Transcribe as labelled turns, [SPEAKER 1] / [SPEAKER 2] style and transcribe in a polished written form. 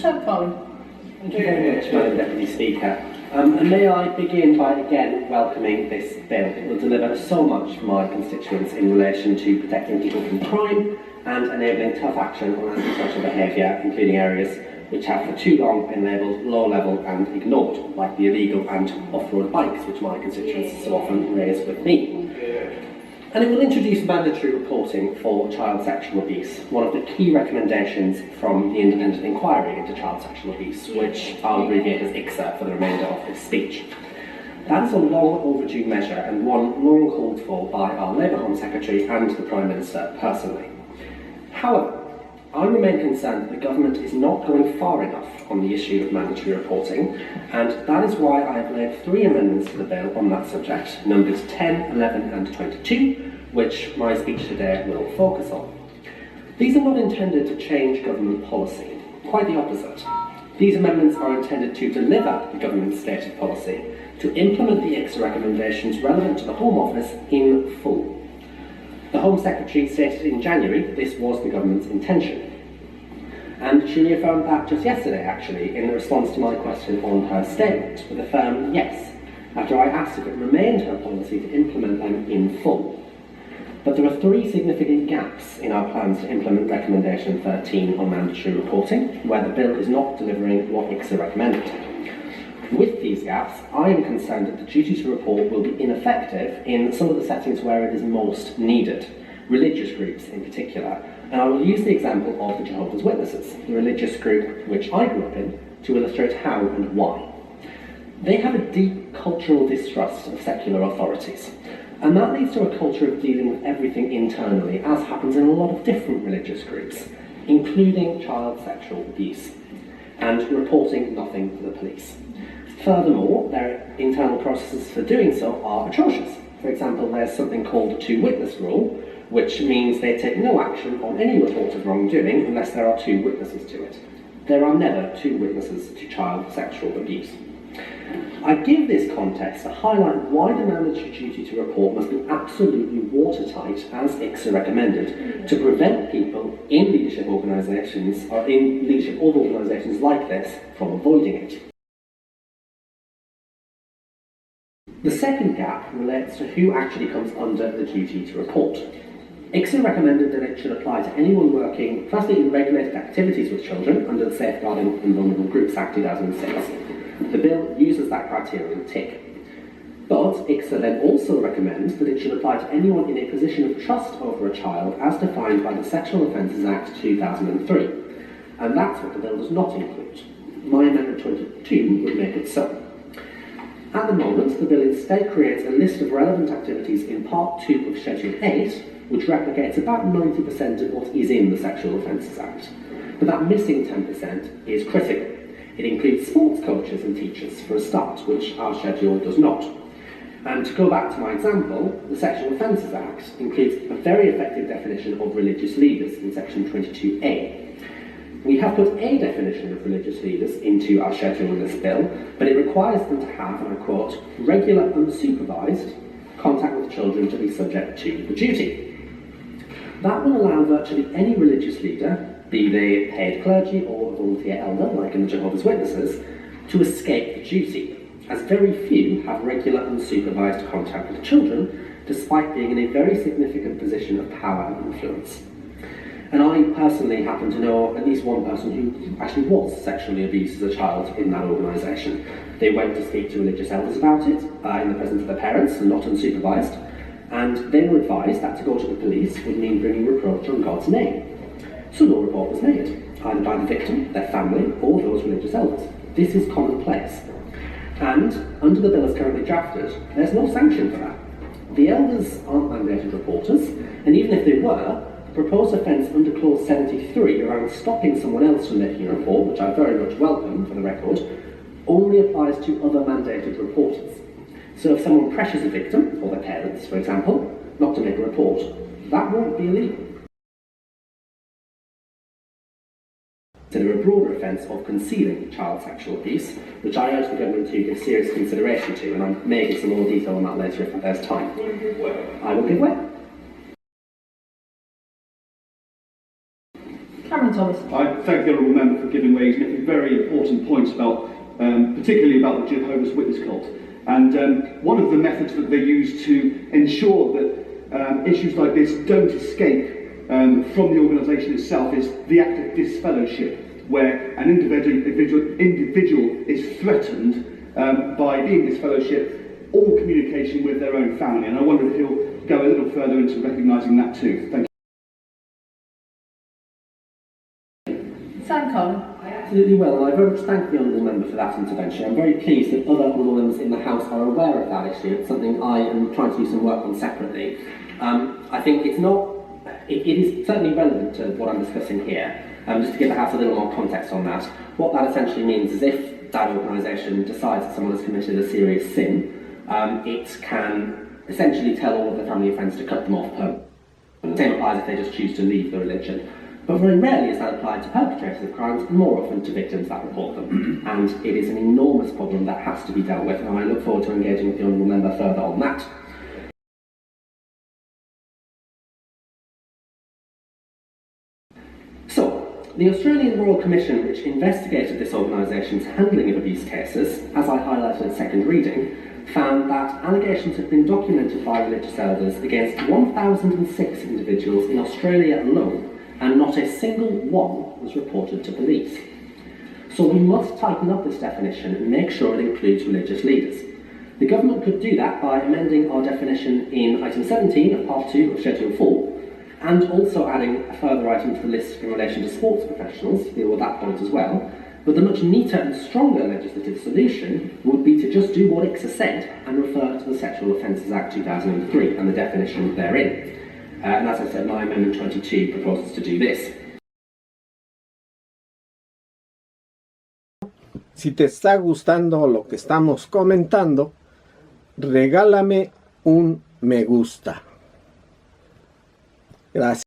[SPEAKER 1] Thank you very much, Madam Deputy Speaker. And may I begin by again welcoming this bill. It will deliver so much for my constituents in relation to protecting people from crime and enabling tough action on antisocial behaviour, including areas which have for too long been labelled low level and ignored, like the illegal and off-road bikes, which my constituents so often raise with me. And it will introduce mandatory reporting for child sexual abuse, one of the key recommendations from the independent inquiry into child sexual abuse, which I'll abbreviate as ICSA for the remainder of this speech. That is a long overdue measure and one long called for by our Labour Home Secretary and the Prime Minister personally. However, I remain concerned that the government is not going far enough on the issue of mandatory reporting, and that is why I have laid 3 amendments to the bill on that subject, numbers 10, 11 and 22, which my speech today will focus on. These are not intended to change government policy, quite the opposite. These amendments are intended to deliver the government's stated policy, to implement the ICSA recommendations relevant to the Home Office in full. The Home Secretary stated in January that this was the government's intention. And she reaffirmed that just yesterday, actually, in response to my question on her statement, with a firm yes, after I asked if it remained her policy to implement them in full. But there are 3 significant gaps in our plans to implement Recommendation 13 on mandatory reporting, where the bill is not delivering what ICSA recommended. With these gaps, I am concerned that the duty to report will be ineffective in some of the settings where it is most needed, religious groups in particular, and I will use the example of the Jehovah's Witnesses, the religious group which I grew up in, to illustrate how and why. They have a deep cultural distrust of secular authorities, and that leads to a culture of dealing with everything internally, as happens in a lot of different religious groups, including child sexual abuse, and reporting nothing to the police. Furthermore, their internal processes for doing so are atrocious. For example, there's something called the 2-witness rule, which means they take no action on any report of wrongdoing unless there are 2 witnesses to it. There are never 2 witnesses to child sexual abuse. I give this context to highlight why the mandatory duty to report must be absolutely watertight, as ICSA recommended, to prevent people in leadership organisations, or in leadership of organisations like this, from avoiding it. The second gap relates to who actually comes under the duty to report. ICSA recommended that it should apply to anyone working, firstly, in regulated activities with children under the Safeguarding and Vulnerable Groups Act 2006. The bill uses that criterion tick. But ICSA then also recommends that it should apply to anyone in a position of trust over a child as defined by the Sexual Offences Act 2003. And that's what the bill does not include. My Amendment 22 would make it so. At the moment, the bill instead creates a list of relevant activities in Part 2 of Schedule 8, which replicates about 90% of what is in the Sexual Offences Act. But that missing 10% is critical. It includes sports coaches and teachers, for a start, which our schedule does not. And to go back to my example, the Sexual Offences Act includes a very effective definition of religious leaders in Section 22A. We have put a definition of religious leaders into our schedule in this bill, but it requires them to have, and I quote, regular unsupervised contact with children to be subject to the duty. That will allow virtually any religious leader, be they paid clergy or a volunteer elder, like in the Jehovah's Witnesses, to escape the duty, as very few have regular unsupervised contact with children, despite being in a very significant position of power and influence. And I personally happen to know at least one person who actually was sexually abused as a child in that organisation. They went to speak to religious elders about it in the presence of their parents, and not unsupervised, and they were advised that to go to the police would mean bringing reproach on God's name. So no report was made, either by the victim, their family, or those religious elders. This is commonplace. And under the bill as currently drafted, there's no sanction for that. The elders aren't mandated reporters, and even if they were, the proposed offence under Clause 73 around stopping someone else from making a report, which I very much welcome for the record, only applies to other mandated reporters. So if someone pressures a victim, or their parents, for example, not to make a report, that won't be illegal. Consider a broader offence of concealing child sexual abuse, which I urge the government to give serious consideration to, and I may give some more detail on that later if there's time. I will give way. Thomas.
[SPEAKER 2] I thank the honourable member for giving way. He's making very important points about, particularly about the Jehovah's Witness cult. And one of the methods that they use to ensure that issues like this don't escape from the organisation itself is the act of disfellowship, where an individual is threatened by being disfellowship all communication with their own family. And I wonder if he'll go a little further into recognising that too. Thank you.
[SPEAKER 3] Sam Colin.
[SPEAKER 1] Absolutely well, and I very much thank the honourable member for that intervention. I'm very pleased that other honourable members in the House are aware of that issue. It's something I am trying to do some work on separately. I think it's not, it is certainly relevant to what I'm discussing here. Just to give the House a little more context on that, what that essentially means is if that organisation decides that someone has committed a serious sin, it can essentially tell all of their family and friends to cut them off permanently. The same applies if they just choose to leave the religion. But very rarely is that applied to perpetrators of crimes, and more often to victims that report them. And it is an enormous problem that has to be dealt with, and I look forward to engaging with the honourable member further on that. So, the Australian Royal Commission, which investigated this organisation's handling of abuse cases, as I highlighted at second reading, found that allegations have been documented by religious elders against 1,006 individuals in Australia alone, and not a single one was reported to police. So we must tighten up this definition and make sure it includes religious leaders. The government could do that by amending our definition in item 17 of part 2 of schedule 4, and also adding a further item to the list in relation to sports professionals to deal with that point as well. But the much neater and stronger legislative solution would be to just do what ICSA said and refer to the Sexual Offences Act 2003 and the definition therein. And as I said, my Amendment 22 proposes to do this.
[SPEAKER 4] Si te está gustando lo que estamos comentando, regálame un me gusta. Gracias.